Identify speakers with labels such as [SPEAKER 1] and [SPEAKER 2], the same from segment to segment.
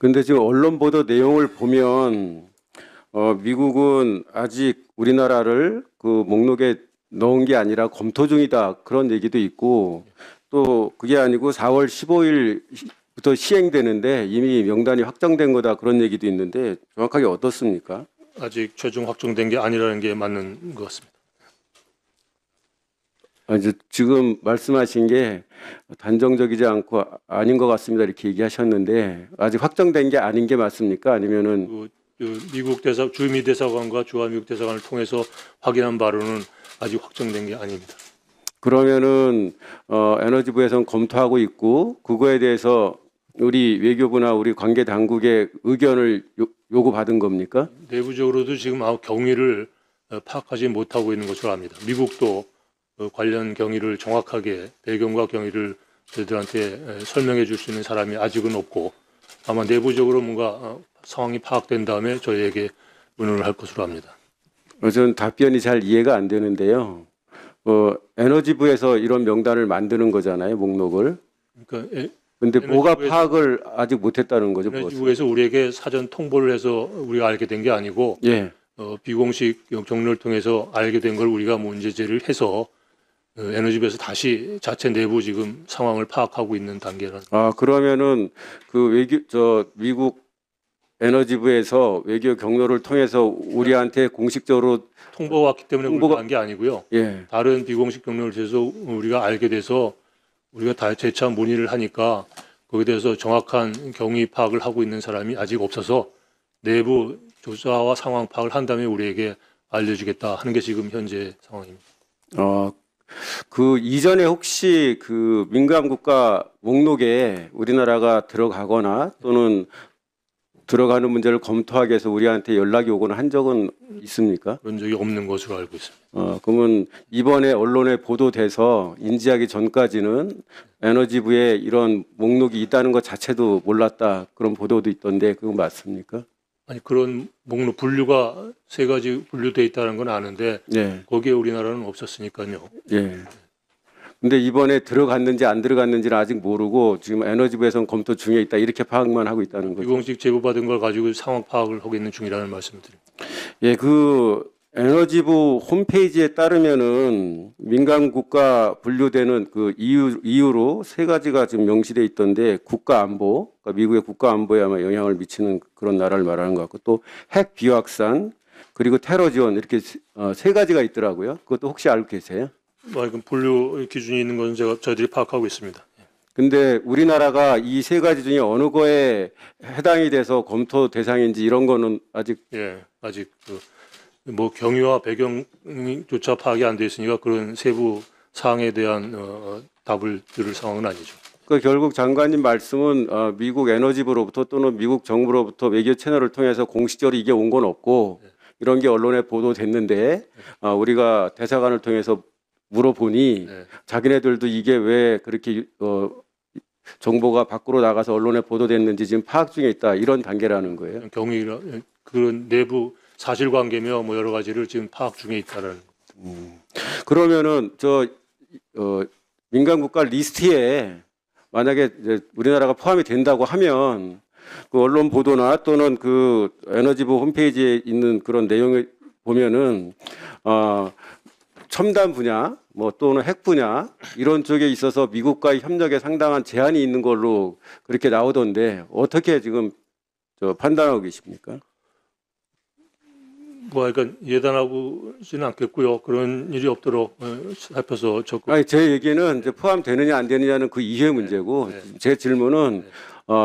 [SPEAKER 1] 근데 지금 언론 보도 내용을 보면 미국은 아직 우리나라를 그 목록에 넣은 게 아니라 검토 중이다 그런 얘기도 있고 또 그게 아니고 4월 15일부터 시행되는데 이미 명단이 확정된 거다 그런 얘기도 있는데 정확하게 어떻습니까?
[SPEAKER 2] 아직 최종 확정된 게 아니라는 게 맞는 것 같습니다.
[SPEAKER 1] 이제 지금 말씀하신 게 단정적이지 않고 아닌 것 같습니다 이렇게 얘기하셨는데 아직 확정된 게 아닌 게 맞습니까? 아니면은
[SPEAKER 2] 미국 주미 대사관과 주한미국 대사관을 통해서 확인한 바로는 아직 확정된 게 아닙니다.
[SPEAKER 1] 그러면은 에너지부에서는 검토하고 있고 그거에 대해서 우리 외교부나 우리 관계 당국의 의견을 요구받은 겁니까?
[SPEAKER 2] 내부적으로도 지금 아무 경위를 파악하지 못하고 있는 것으로 압니다. 미국도 관련 경위를 정확하게 배경과 경위를 저희들한테 설명해 줄 수 있는 사람이 아직은 없고 아마 내부적으로 뭔가 상황이 파악된 다음에 저희에게 의논을 할 것으로 합니다.
[SPEAKER 1] 저는 답변이 잘 이해가 안 되는데요. 에너지부에서 이런 명단을 만드는 거잖아요, 목록을.
[SPEAKER 2] 그러니까
[SPEAKER 1] 근데 뭐가
[SPEAKER 2] 에너지부에서-
[SPEAKER 1] 파악을 아직 못했다는 거죠?
[SPEAKER 2] 에너지부에서 우리에게 사전 통보를 해서 우리가 알게 된 게 아니고
[SPEAKER 1] 예.
[SPEAKER 2] 비공식 경로를 통해서 알게 된 걸 우리가 문제 제기를 해서 에너지부에서 다시 자체 내부 지금 상황을 파악하고 있는 단계라는.
[SPEAKER 1] 그러면은 그 미국 에너지부에서 외교 경로를 통해서 우리한테 공식적으로
[SPEAKER 2] 통보가 왔기 때문에
[SPEAKER 1] 통보가-
[SPEAKER 2] 우리가 한 게 아니고요.
[SPEAKER 1] 예.
[SPEAKER 2] 다른 비공식 경로를 통해서 우리가 알게 돼서 우리가 다 재차 문의를 하니까 거기에 대해서 정확한 경위 파악을 하고 있는 사람이 아직 없어서 내부 조사와 상황 파악을 한 다음에 우리에게 알려주겠다 하는 게 지금 현재 상황입니다.
[SPEAKER 1] 그 이전에 혹시 그 민감 국가 목록에 우리나라가 들어가거나 또는 들어가는 문제를 검토하기 위해서 우리한테 연락이 오거나 한 적은 있습니까?
[SPEAKER 2] 그런 적이 없는 것으로 알고 있습니다.
[SPEAKER 1] 그러면 이번에 언론에 보도돼서 인지하기 전까지는 에너지부에 이런 목록이 있다는 것 자체도 몰랐다 그런 보도도 있던데 그건 맞습니까?
[SPEAKER 2] 아니 그런 목록 분류가 세 가지 분류돼 있다는 건 아는데
[SPEAKER 1] 네.
[SPEAKER 2] 거기에 우리나라는 없었으니까요.
[SPEAKER 1] 예. 근데 이번에 들어갔는지 안 들어갔는지는 아직 모르고 지금 에너지부에서는 검토 중에 있다 이렇게 파악만 하고 있다는 거죠.
[SPEAKER 2] 비공식 제보받은 걸 가지고 상황 파악을 하고 있는 중이라는 말씀을 드립니다.
[SPEAKER 1] 예, 그 에너지부 홈페이지에 따르면은 민간 국가 분류되는 그 이유로 세 가지가 지금 명시돼 있던데 국가 안보, 그러니까 미국의 국가 안보에 아마 영향을 미치는 그런 나라를 말하는 것 같고 또 핵 비확산 그리고 테러 지원 이렇게 세 가지가 있더라고요. 그것도 혹시 알고 계세요?
[SPEAKER 2] 이건 분류 기준이 있는 것은 저희들이 파악하고 있습니다.
[SPEAKER 1] 근데 우리나라가 이 세 가지 중에 어느 거에 해당이 돼서 검토 대상인지 이런 거는 아직
[SPEAKER 2] 아직 뭐 경위와 배경조차 파악이 안 돼 있으니까 그런 세부 사항에 대한 답을 들을 상황은 아니죠.
[SPEAKER 1] 그 결국 장관님 말씀은 미국 에너지부로부터 또는 미국 정부로부터 외교 채널을 통해서 공식적으로 이게 온 건 없고 이런 게 언론에 보도됐는데 우리가 대사관을 통해서 물어보니 자기네들도 이게 왜 그렇게 정보가 밖으로 나가서 언론에 보도됐는지 지금 파악 중에 있다 이런 단계라는 거예요.
[SPEAKER 2] 경위라 그런 내부 사실관계며 뭐 여러 가지를 지금 파악 중에 있다라는.
[SPEAKER 1] 그러면은 민간 국가 리스트에 만약에 이제 우리나라가 포함이 된다고 하면 그 언론 보도나 또는 그 에너지부 홈페이지에 있는 그런 내용을 보면은 첨단 분야 뭐 또는 핵 분야 이런 쪽에 있어서 미국과의 협력에 상당한 제한이 있는 걸로 그렇게 나오던데 어떻게 지금 판단하고 계십니까?
[SPEAKER 2] 그러니까 예단하고는 않겠고요. 그런 일이 없도록 살펴서 적극.
[SPEAKER 1] 아니 제 얘기는 이제 포함되느냐 안 되느냐는 그 이해 문제고 제 질문은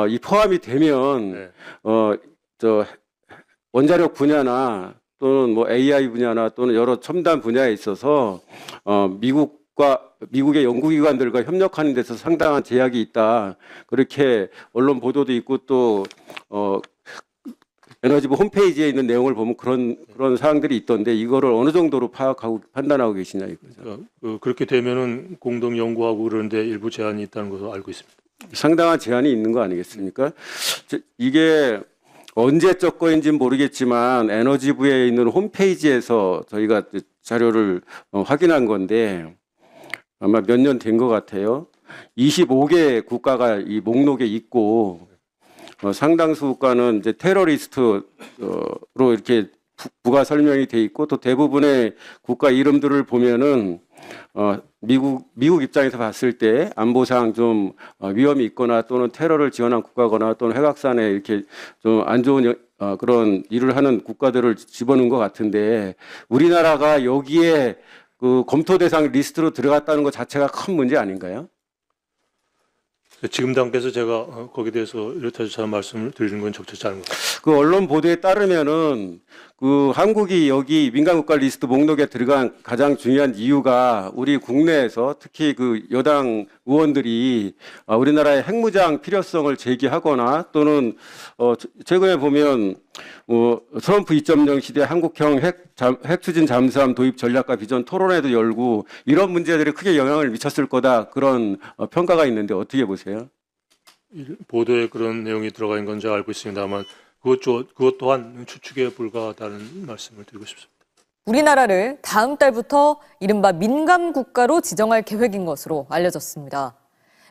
[SPEAKER 1] 이 포함이 되면 원자력 분야나 또는 뭐 AI 분야나 또는 여러 첨단 분야에 있어서 미국의 연구기관들과 협력하는 데서 상당한 제약이 있다. 그렇게 언론 보도도 있고 또 에너지부 홈페이지에 있는 내용을 보면 그런 사항들이 있던데 이거를 어느 정도로 파악하고 판단하고 계시냐 이거죠.
[SPEAKER 2] 그렇게 되면은 공동 연구하고 그러는데 일부 제한이 있다는 것을 알고 있습니다.
[SPEAKER 1] 상당한 제한이 있는 거 아니겠습니까? 이게 언제적 거인지는 모르겠지만 에너지부에 있는 홈페이지에서 저희가 자료를 확인한 건데 아마 몇 년 된 것 같아요. 25개 국가가 이 목록에 있고 상당수 국가는 이제 테러리스트로 이렇게 부가 설명이 돼 있고 또 대부분의 국가 이름들을 보면은 미국 입장에서 봤을 때 안보상 좀 위험이 있거나 또는 테러를 지원한 국가거나 또는 핵확산에 이렇게 좀 안 좋은 그런 일을 하는 국가들을 집어넣은 것 같은데 우리나라가 여기에 그 검토 대상 리스트로 들어갔다는 것 자체가 큰 문제 아닌가요?
[SPEAKER 2] 지금 단계에서 제가 거기에 대해서 이렇다 저렇다 말씀을 드리는 건 적절치 않은 것 같습니다.
[SPEAKER 1] 그 언론 보도에 따르면은 그 한국이 여기 민간국가 리스트 목록에 들어간 가장 중요한 이유가 우리 국내에서 특히 그 여당 의원들이 우리나라의 핵무장 필요성을 제기하거나 또는 최근에 보면 트럼프 2.0 시대 한국형 핵 추진 잠수함 도입 전략과 비전 토론회도 열고 이런 문제들이 크게 영향을 미쳤을 거다 그런 평가가 있는데 어떻게 보세요?
[SPEAKER 2] 보도에 그런 내용이 들어가 있는 건 제가 알고 있습니다만 그것 또한 추측에 불과하다는 말씀을 드리고 싶습니다.
[SPEAKER 3] 우리나라를 다음 달부터 이른바 민감국가로 지정할 계획인 것으로 알려졌습니다.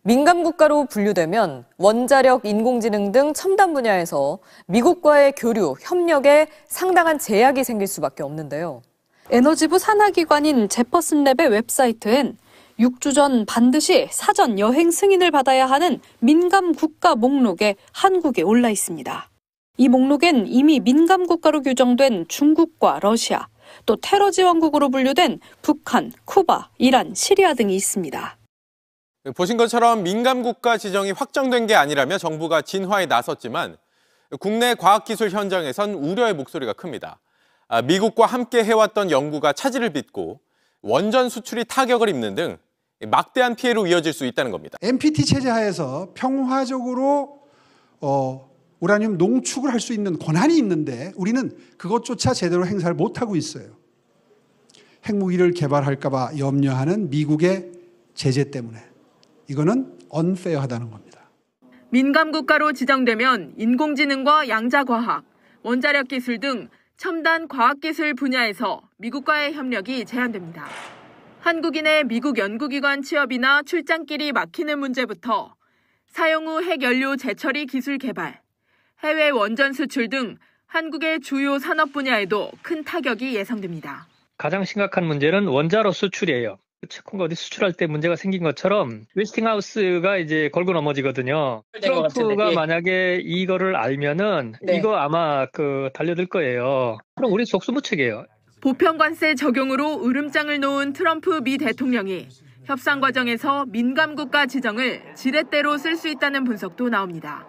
[SPEAKER 3] 민감국가로 분류되면 원자력, 인공지능 등 첨단 분야에서 미국과의 교류, 협력에 상당한 제약이 생길 수밖에 없는데요.
[SPEAKER 4] 에너지부 산하기관인 제퍼슨랩의 웹사이트엔 6주 전 반드시 사전 여행 승인을 받아야 하는 민감국가 목록에 한국이 올라 있습니다. 이 목록엔 이미 민감국가로 규정된 중국과 러시아, 또 테러 지원국으로 분류된 북한, 쿠바, 이란, 시리아 등이 있습니다.
[SPEAKER 5] 보신 것처럼 민감국가 지정이 확정된 게 아니라며 정부가 진화에 나섰지만 국내 과학기술 현장에선 우려의 목소리가 큽니다. 미국과 함께 해왔던 연구가 차질을 빚고 원전 수출이 타격을 입는 등 막대한 피해로 이어질 수 있다는 겁니다.
[SPEAKER 6] NPT 체제 하에서 평화적으로 우라늄 농축을 할 수 있는 권한이 있는데 우리는 그것조차 제대로 행사를 못하고 있어요. 핵무기를 개발할까 봐 염려하는 미국의 제재 때문에. 이거는 언페어하다는 겁니다.
[SPEAKER 7] 민감국가로 지정되면 인공지능과 양자과학, 원자력 기술 등 첨단 과학기술 분야에서 미국과의 협력이 제한됩니다. 한국인의 미국 연구기관 취업이나 출장길이 막히는 문제부터 사용 후 핵연료 재처리 기술 개발, 해외 원전 수출 등 한국의 주요 산업 분야에도 큰 타격이 예상됩니다.
[SPEAKER 8] 가장 심각한 문제는 원자로 수출이에요. 채권가 어디 수출할 때 문제가 생긴 것처럼 웨스팅하우스가 이제 걸고 넘어지거든요. 트럼프가 만약에 이거를 알면은 이거 아마 달려들 거예요. 그럼 우리 속수무책이에요.
[SPEAKER 7] 보편관세 적용으로 으름장을 놓은 트럼프 미 대통령이 협상 과정에서 민감국가 지정을 지렛대로 쓸 수 있다는 분석도 나옵니다.